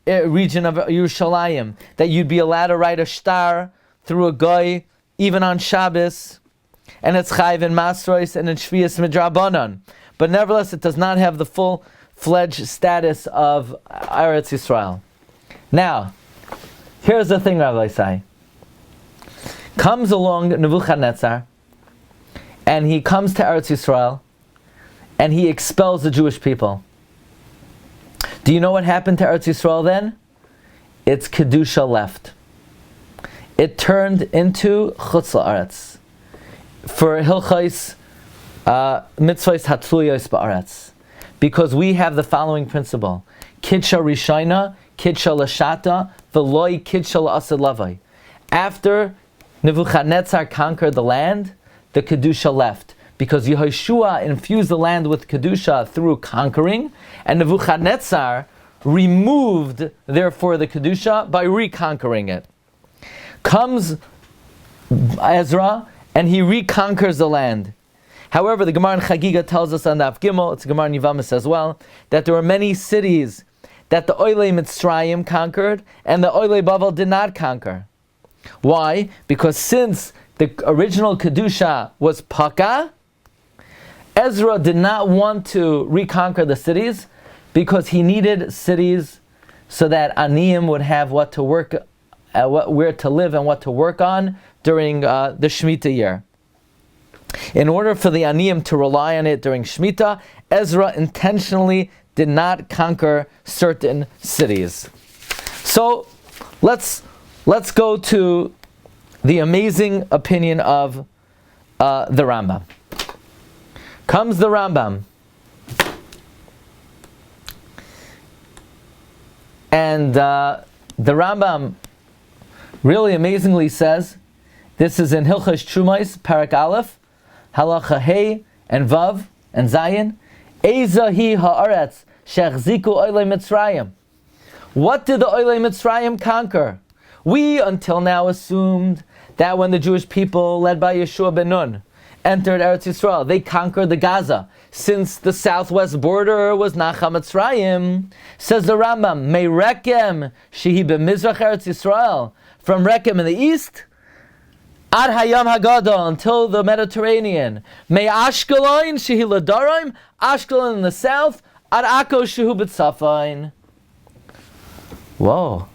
region of Yerushalayim, that you'd be allowed to write a shtar through a goy, even on Shabbos, and it's chayv in Masros and in Shvius Midrabanan. But nevertheless, it does not have the full-fledged status of Eretz Yisrael. Now, here's the thing, Rabbi Glatstein. Comes along Nebuchadnezzar, and he comes to Eretz Yisrael, and he expels the Jewish people. Do you know what happened to Eretz Yisrael then? Its Kedusha left. It turned into Chutz La'aretz. For Hilchos Mitzvos Hatzuyos Ba'aretz. Because we have the following principle. Kidsha Rishayna, Kidsha Lashata, V'loi Kidsha La'asad Lavai. After Nebuchadnezzar conquered the land, the Kedusha left. Because Yehoshua infused the land with Kedusha through conquering, and Nebuchadnezzar removed, therefore, the Kedusha by reconquering it. Comes Ezra, and he reconquers the land. However, the Gemara in Chagiga tells us on the Daf Gimel, it's the Gemara in Yivamis as well, that there were many cities that the Oilei Mitzrayim conquered, and the Oilei Bavel did not conquer. Why? Because since the original Kedusha was Paka, Ezra did not want to reconquer the cities, because he needed cities so that Aniyim would have what to work, where to live and what to work on during the Shemitah year. In order for the Aniyim to rely on it during Shemitah, Ezra intentionally did not conquer certain cities. So let's go to the amazing opinion of the Rambam. Comes the Rambam, and the Rambam really amazingly says, this is in Hilchos Trumos, Parak Aleph, Halacha Hey and Vav and Zayin. Eza hi haaretz shechziku oilei Mitzrayim. What did the oilei Mitzrayim conquer? We, until now, assumed that when the Jewish people, led by Yeshua ben Nun, entered Eretz Yisrael, they conquered the Gaza. Since the southwest border was Nacha Mitzrayim, says the Rambam, Mei Rekem shehi b'mizrach Eretz Yisrael, from Rekem in the east, Ad Hayam Hagadol, until the Mediterranean. Mei Ashkelon shehi l'darim, Ashkelon in the south, Ad Akko shehu b'tzafain. Whoa.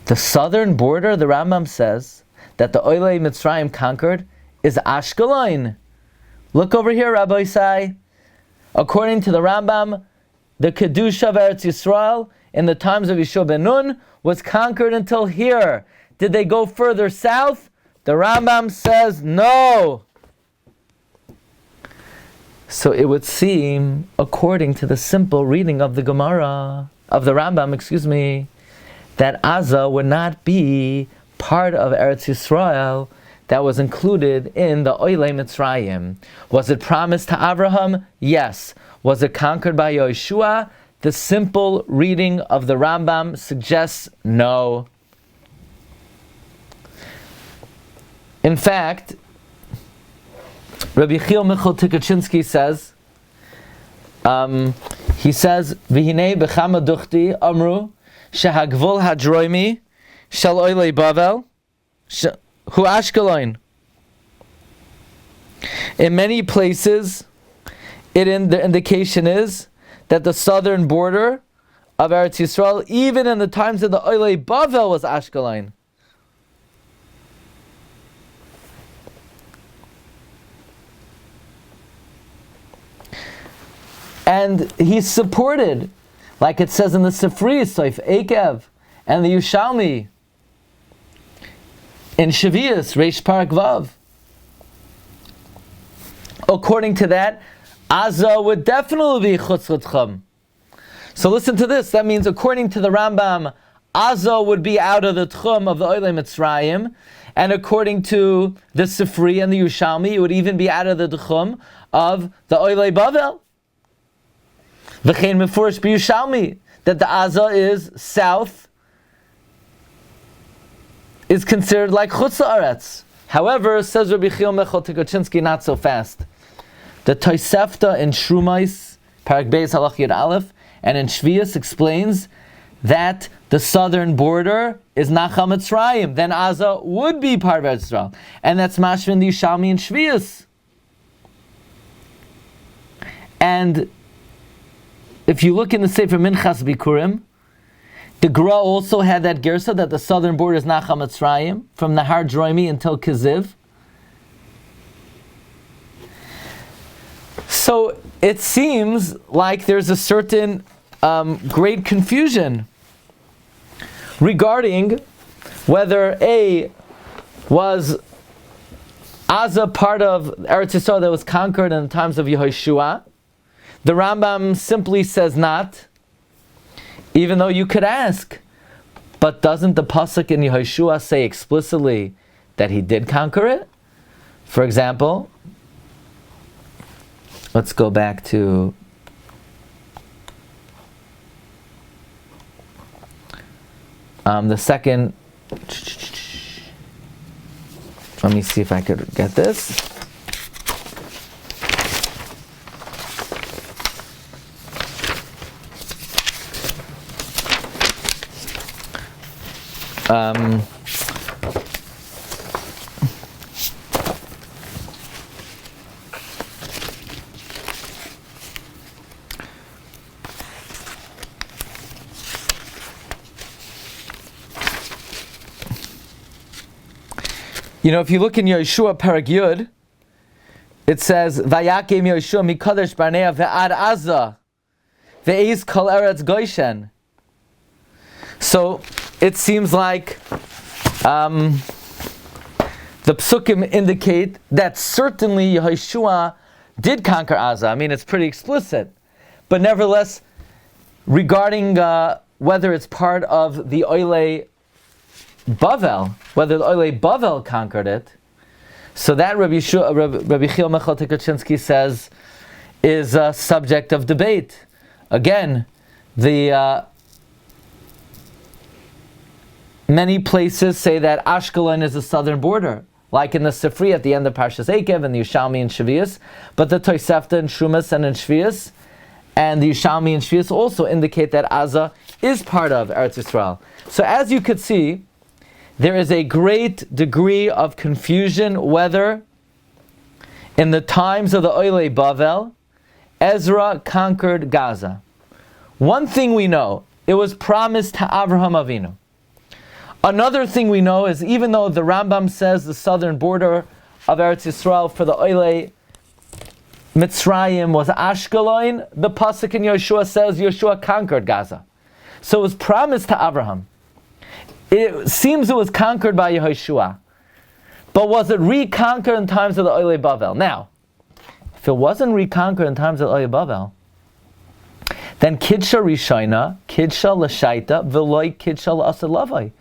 The southern border, the Rambam says, that the Oilei Mitzrayim conquered is Ashkelon. Look over here, Rabbi Isai. According to the Rambam, the Kedusha of Eretz Yisrael in the times of Yeshua ben Nun was conquered until here. Did they go further south? The Rambam says no. So it would seem, according to the simple reading of the Gemara, of the Rambam, that Gaza would not be part of Eretz Yisrael that was included in the Oilei Mitzrayim. Was it promised to Abraham? Yes. Was it conquered by Yeshua? The simple reading of the Rambam suggests no. In fact, Rabbi Chiel Michal Tukachinsky says, V'hinei b'chama duchti amru shehagvul hadroimi shel oilei Bavel hu Ashkelon. In many places, the indication is that the southern border of Eretz Yisrael, even in the times of the oilei Bavel, was Ashkelon. And he's supported, like it says in the Sifri, Soif Ekev, and the Yushalmi, in Shavias, Reish Parak Vav. According to that, Gaza would definitely be Chutz L'Tchum. So listen to this. That means, according to the Rambam, Gaza would be out of the Tchum of the Oilei Mitzrayim, and according to the Sifri and the Yushalmi, it would even be out of the Tchum of the Oilei Bavel. V'chein mefurish b'Yushalmi, that the Gaza is south, is considered like Chutz La'aretz. However, says Rabbi Chiel Michal Tukachinsky, not so fast. The Tosefta in Shrumais, Parak Beis Halach Yud Aleph, and in Shvius explains that the southern border is Nacha Mitzrayim. Then Gaza would be part of Eretz Yisrael, and that's Mashvin the Yushalmi and Shvius. And if you look in the Sefer Minchas Bikurim, the Gra also had that gersa that the southern border is Nacha Mitzrayim, from Nahar Droimi until Kiziv. So it seems like there's a certain great confusion regarding whether was Gaza part of Eretz Yisrael that was conquered in the times of Yehoshua. The Rambam simply says not, even though you could ask, but doesn't the pasuk in Yehoshua say explicitly that he did conquer it? For example, let's go back to the second. Let me see if I could get this. If you look in Yeshua Parag Yud, it says, Vayakim Yeshua mikadesh barnea ve'ad Gaza ve'ez kol eretz Goshen. So it seems like the psukim indicate that certainly Yehoshua did conquer Gaza. I mean, it's pretty explicit. But nevertheless, regarding whether it's part of the Oilei Bavel, whether the Oilei Bavel conquered it, so that Rabbi Chil Michal Tukachinsky says is a subject of debate. Again, the many places say that Ashkelon is the southern border, like in the Sifri at the end of Parshas Ekev and the Yushalmi and Shavias, but the Tosefta and Shumas and in Shvias and the Yushalmi and Shvias also indicate that Gaza is part of Eretz Yisrael. So as you could see, there is a great degree of confusion whether in the times of the Oilei Bavel, Ezra conquered Gaza. One thing we know, it was promised to Avraham Avinu. Another thing we know is even though the Rambam says the southern border of Eretz Yisrael for the Oilei Mitzrayim was Ashkelon, the pasuk in Yeshua says Yeshua conquered Gaza. So it was promised to Avraham. It seems it was conquered by Yehoshua. But was it reconquered in times of the Oilei Bavel? Now, if it wasn't reconquered in times of the Oilei Bavel, then Kidsha Rishayna, Kidsha L'Shaita, V'loi Kidsha L'Asad Lavai.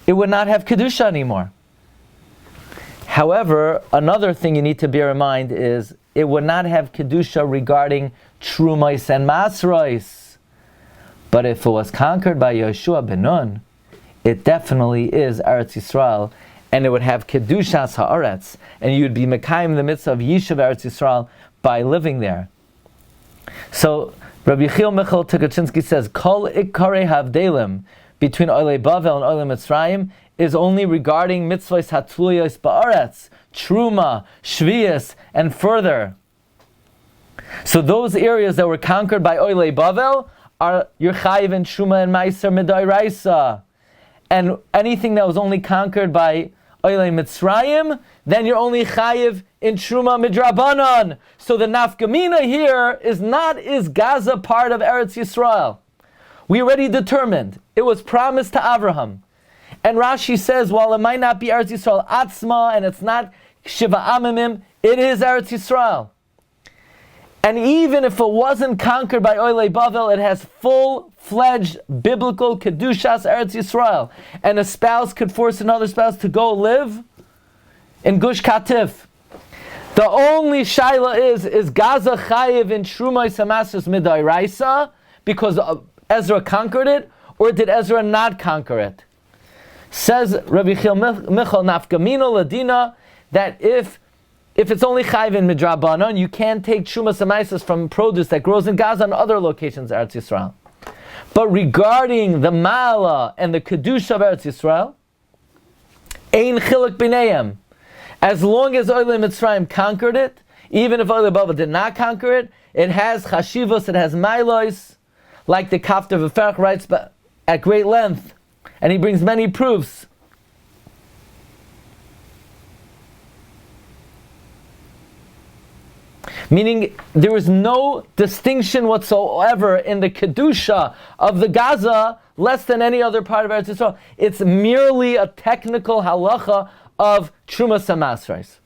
It would not have Kedusha anymore. However, another thing you need to bear in mind is it would not have Kedusha regarding Trumais and Masrais. But if it was conquered by Yeshua ben Nun, it definitely is Eretz Yisrael, and it would have Kedushas Haaretz, and you would be Mekayim the mitzvah of Yishuv Eretz Yisrael by living there. So Rabbi Chil Michal Tukachinsky says, Kol Ikkarei Havdelim between Oilei Bavel and Oilei Mitzrayim is only regarding mitzvahs hatluyos ba'aretz, Truma, Shvius, and further. So those areas that were conquered by Oilei Bavel are your Chayiv and Truma and Meiser Midairaisa. And anything that was only conquered by Oilei Mitzrayim, then you're only Chayiv in Truma Midrabanan. So the nafkamina here is Gaza part of Eretz Yisrael? We already determined. It was promised to Avraham. And Rashi says, while it might not be Eretz Yisrael Atzma, and it's not Shiva Amimim, it is Eretz Yisrael. And even if it wasn't conquered by Oilei Bavel, it has full-fledged biblical Kedushas Eretz Yisrael. And a spouse could force another spouse to go live in Gush Katif. The only shaila is Gaza Chayiv in Trumai Samasras Midairaisa, because Ezra conquered it, or did Ezra not conquer it? Says Rabbi Chil Michal Nafkamino Ladina that if it's only Chayv in Midrabanan, you can't take Truma Samaisis from produce that grows in Gaza and other locations of Eretz Yisrael. But regarding the Ma'ala and the Kedusha of Eretz Yisrael, Ein Chiluk B'neim. As long as Oilei Mitzrayim conquered it, even if Oilei Bavel did not conquer it, it has Chashivos, it has Mailos, like the Kafter V'ferach writes at great length, and he brings many proofs. Meaning there is no distinction whatsoever in the Kedusha of the Gaza less than any other part of Eretz Yisrael. It's merely a technical halacha of Trumas HaMasrais.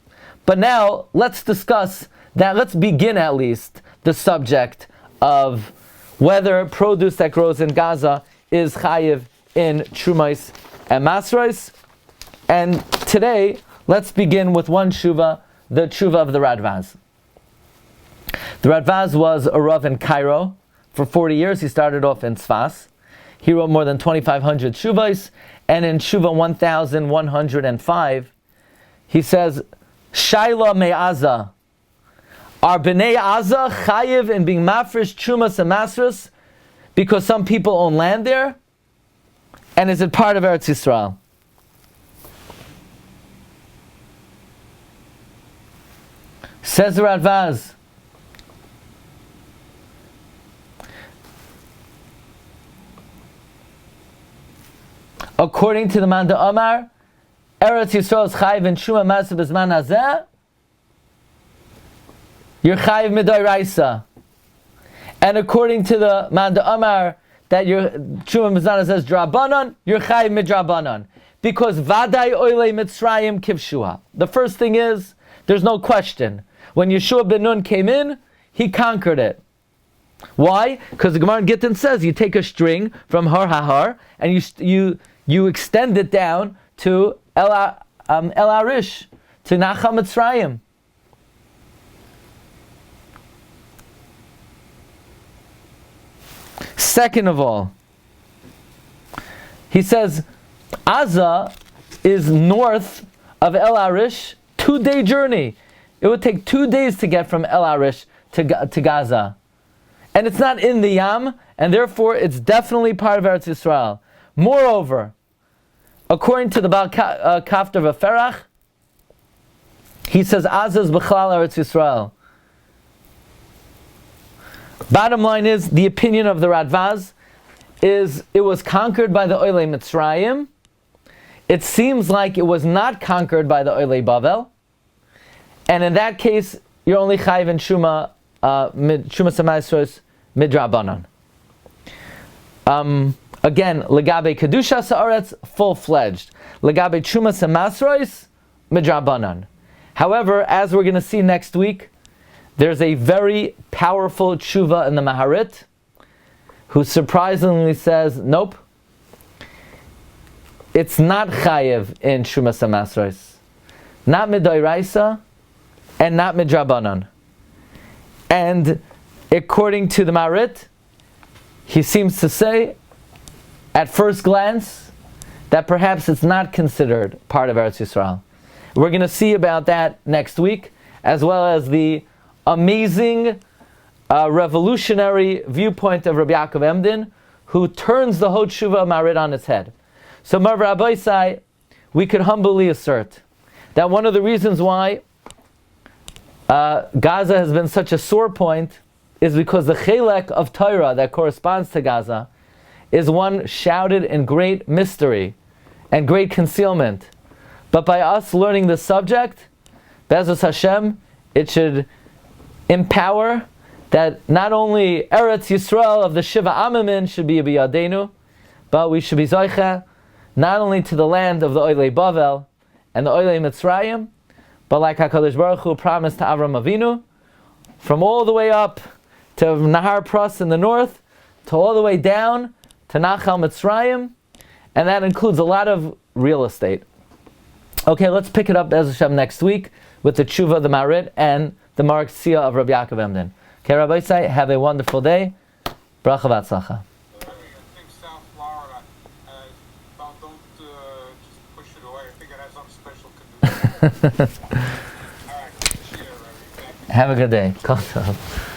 But now let's discuss that. Let's begin at least the subject of whether produce that grows in Gaza is chayiv in Trumais and Masrais. And today, let's begin with one tshuva, the tshuva of the Radvaz. The Radvaz was a Rav in Cairo. For 40 years, he started off in Tzfas. He wrote more than 2,500 tshuvas, and in tshuva 1105, he says, Shaila me'aza. Are B'nai Aza chayiv in being mafresh Trumas and Masras because some people own land there? And is it part of Eretz Yisrael? Says the Radvaz, according to the Man Amar, Eretz Yisrael is chayiv in Truma Masras b'zman hazeh. You're chayiv midairaisa. And according to the Man Amar, that your Truma Mizana says drabanan, you're chayiv midrabanan. Because vaday oilei mitzrayim kivshua. The first thing is, there's no question. When Yeshua ben Nun came in, he conquered it. Why? Because the Gemara in Gittin says you take a string from Har HaHar and you extend it down to El Arish, to Nachal Mitzrayim. Second of all, he says, Gaza is north of El Arish, 2-day journey. It would take 2 days to get from El Arish to Gaza. And it's not in the Yam, and therefore it's definitely part of Eretz Yisrael. Moreover, according to the Baal Kaftar V'Ferach, he says, Gaza is B'chlal Eretz Yisrael. Bottom line is, the opinion of the Radvaz is it was conquered by the Oilei Mitzrayim. It seems like it was not conquered by the Oilei Bavel. And in that case, you're only chayiv in Shuma Samayisros Midrabanan. Again, Legabe Kedusha Sa'aretz, full-fledged. Legabe Shuma Samasros Midrabanan. However, as we're going to see next week, there's a very powerful tshuva in the Maharit, who surprisingly says, nope, it's not chayiv in Shumas HaMasros, not midoraisa, and not midrabanan. And according to the Maharit, he seems to say, at first glance, that perhaps it's not considered part of Eretz Yisrael. We're going to see about that next week, as well as the amazing, revolutionary viewpoint of Rabbi Yaakov Emden, who turns the whole tshuva Maharit on its head. So, Mar Rabbi Sai, we could humbly assert that one of the reasons why Gaza has been such a sore point is because the chelek of Torah that corresponds to Gaza is one shrouded in great mystery and great concealment. But by us learning the subject, Be'ezus Hashem, it should empower that not only Eretz Yisrael of the Shiva Amamin should be biyadenu, but we should be zoicha not only to the land of the Oilei Bavel and the Oilei Mitzrayim, but like HaKadosh Baruch Hu promised to Avram Avinu, from all the way up to Nahar Pras in the north, to all the way down to Nachal Mitzrayim, and that includes a lot of real estate. Okay, let's pick it up Be'ez Hashem next week with the tshuva of the Maharit and the Mark Tzia of Rabbi Yaakov Emden. Okay, Rabbi Say, have a wonderful day. Bracha v'atzlacha. I think South Florida, don't just push it away. I think it has some special conditions. All right, cheers, Rabbi. Thank you. Have a good day. Kol tov.